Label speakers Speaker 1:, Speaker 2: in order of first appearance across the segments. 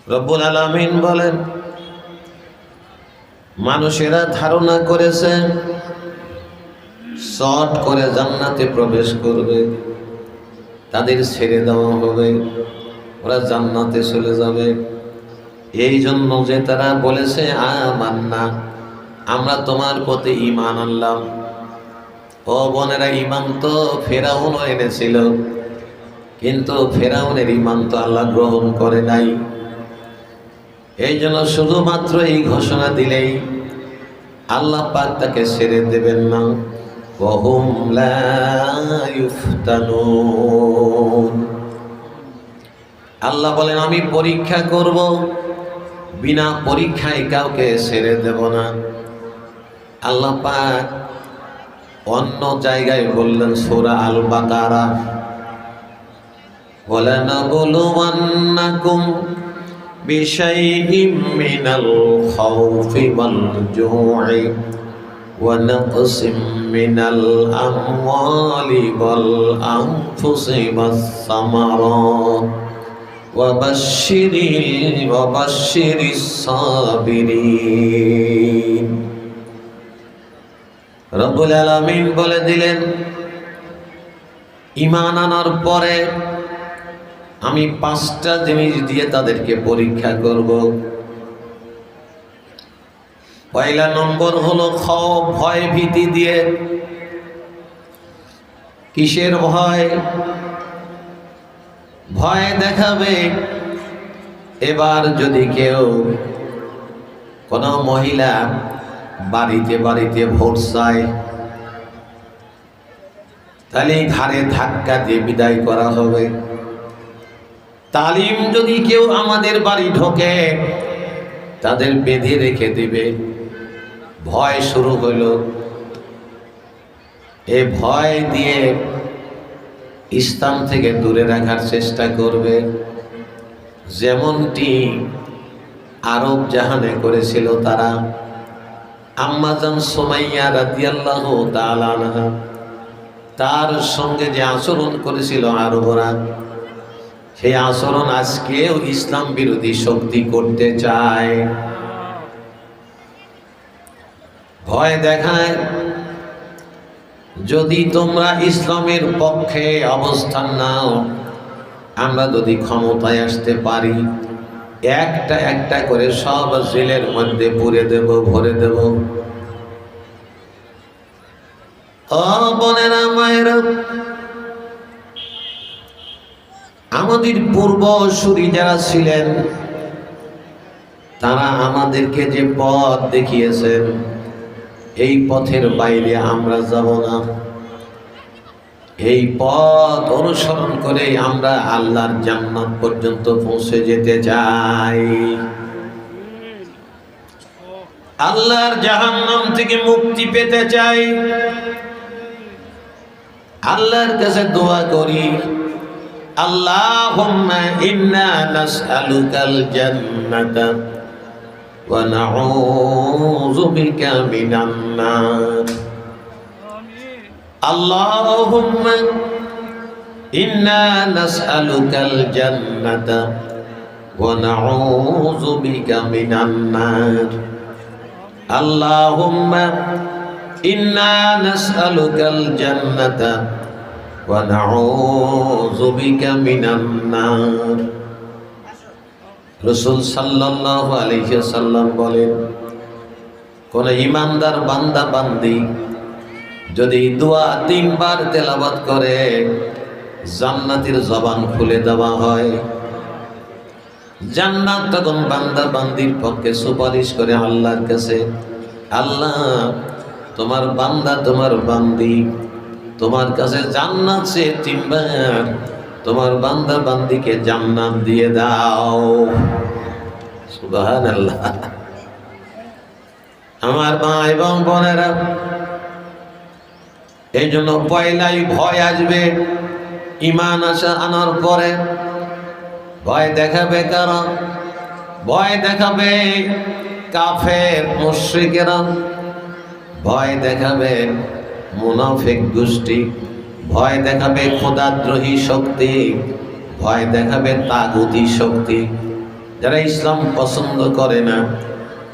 Speaker 1: রব্বুল আলামিন বলেন, মানুষেরা ধারণা করেছে শর্ট করে জান্নাতে প্রবেশ করবে, তাদের ছেড়ে দেওয়া হবে, ওরা জান্নাতে চলে যাবে। এই জন্য যে তারা বলেছে আমান্না, আমরা তোমার প্রতি ঈমান আনলাম। ও বোনেরা, ঈমান তো ফেরাউনও এনেছিল, কিন্তু ফেরাউনের ঈমান তো আল্লাহ গ্রহণ করে নাই। এই জন্য শুধুমাত্র এই ঘোষণা দিলেই আল্লাহ পাক তাকে ছেড়ে দেবেন না। ওয়াহুম লা ইফতানুন, আল্লাহ বলেন আমি পরীক্ষা করব, বিনা পরীক্ষায় কাউকে ছেড়ে দেব না। আল্লাহ পাক অন্য জায়গায় বললেন সূরা আল বাকারা, ওয়ালানাবলুওয়ান্নাকুম বিশাইইম মিনাল খাউফি ওয়াল জু'i ওয়া নাকসিম মিনাল আমওয়ালি ওয়াল আনফুসি ওয়াস সামারাত ওয়া বাশশিরিস সাবিরিন। রব্বুল আলামিন বলে দিলেন, ঈমান আনার পরে আমি 5টা জিনিস দিয়ে তাদেরকে পরীক্ষা করব। পয়লা নম্বর হলো খৌফ, ভয় ভীতি দিয়ে। কিসের ভয়? ভয় দেখাবে। এবার যদি কেউ কোনো মহিলা বাড়িতে বাড়িতে ভোট চায়, তাহলে ঘাড়ে ধাক্কা দিয়ে বিদায় করা হবে। তালিম যদি কেউ আমাদের বাড়ি ঢোকে, তাদের বেঁধে রেখে দিবে। ভয় শুরু হলো। এ ভয় দিয়ে ইসলাম থেকে দূরে রাখার চেষ্টা করবে, যেমনটি আরব জাহানে করেছিল তারা। আম্মা জান সুমাইয়া রাদিয়াল্লাহু তাআলা আনহা, তার সঙ্গে যে আচরণ করেছিল আরবরা, সেই আচরণ আজকেও ইসলাম বিরোধী শক্তি করতে চায়। ভয় দেখায়। যদি তোমরা ইসলামের পক্ষে অবস্থান নাও, আমরা যদি ক্ষমতায় আসতে পারি, একটা একটা করে সব জেলের মধ্যে পুরে দেব, ভরে দেব। ও বোনেরা, মায়েরা, আমাদের পূর্বসূরি যারা ছিলেন, তারা আমাদেরকে যে পথ দেখিয়েছেন, এই পথের বাইরে আমরা যাব না। এই পথ অনুসরণ করে আমরা আল্লাহর জান্নাত পর্যন্ত পৌঁছে যেতে চাই। আল্লাহর জাহান্নাম থেকে মুক্তি পেতে চাই। আল্লাহর কাছে দোয়া করি, আল্লাহুম্মা ইন্না নাসআলুকাল জান্নাতা ওয়া নাউযু বিকা মিনান নার। আল্লাহুম্মা ইন্না নাসআলুকাল জান্নাতা ওয়া নাউযু বিকা মিনান নার। আল্লাহুম্মা ইন্না নাসআলুকাল জান্নাতা ওয়া নাউযু বিকা মিনান নার। রাসূল সাল্লাল্লাহু আলাইহি ওয়াসাল্লাম বলেন, কোন ঈমানদার বান্দা বান্দি যদি দোয়া 3 বার তেলাওয়াত করে, জান্নাতের জবান খুলে দেওয়া হয়। জান্নাত তখন বান্দা বান্দির পক্ষে সুপারিশ করে আল্লাহর কাছে, আল্লাহ তোমার বান্দা তোমার বান্দি তোমার কাছে জান্নাত সে 3 বার, তোমার বান্দা বান্দিকে জান্নাত দিয়ে দাও। সুবহানাল্লাহ। আমার মা এবং বোনেরা, এই জন্য পয়লাই ভয় আসবে। ঈমান আনার পরে ভয় দেখাবে কারা? ভয় দেখাবে কাফের মুশরিকেরা, ভয় দেখাবে মুনাফিক গোষ্ঠী, ভয় দেখাবে খোদাদ্রোহী শক্তি, ভয় দেখাবে তাগুতি শক্তি। যারা ইসলাম পছন্দ করে না,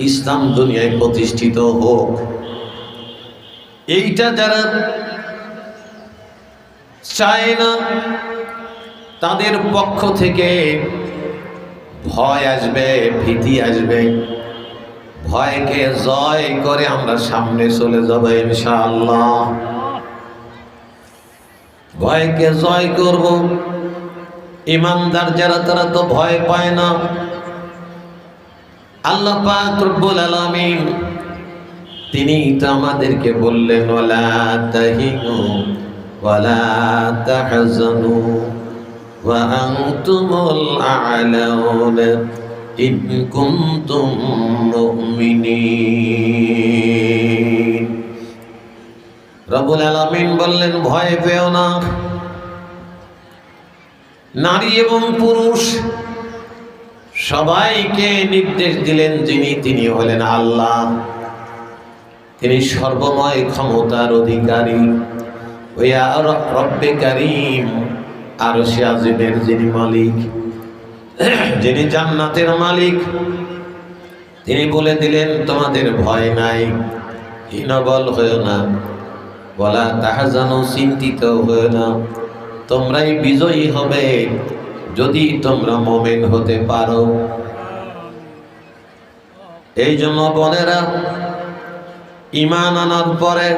Speaker 1: ইসলাম দুনিয়ায় প্রতিষ্ঠিত হোক, এইটা যারা চায় না, তাদের পক্ষ থেকে ভয় আসবে, ভীতি আসবে। ভয়কে জয় করে আমরা সামনে চলে যাব ইনশাআল্লাহ। ভয়কে জয় করব। ইমানদার যারা, তারা তো ভয় পায় না। আল্লাহ পাক রব্বুল আলামিন তিনি তো আমাদেরকে বললেন, ওয়ালা তাহিনু ওয়ালা তাহজানু ওয়া আনতুমুল আ'লাউনা ইন কুনতুম মুমিনিন। রব্বুল আলামিন বললেন, ভয় পেও না। নারী এবং পুরুষ সবাইকে নির্দেশ দিলেন তিনি হলেন আল্লাহ। তিনি সর্বময় ক্ষমতার অধিকারী। ওয়া রব্বে কারীম, আরশে আজিমের যিনি মালিক, যিনি জান্নাতের মালিক, তিনি বলে দিলেন, তোমাদের ভয় নাই, হীনবল হয়েও না, ওয়ালা তাহজানু, চিন্তিত হয়েও না, তোমরাই বিজয়ী হবে যদি তোমরা মুমিন হতে পারো। এই জন্য বোনেরা, ঈমান আনার পরে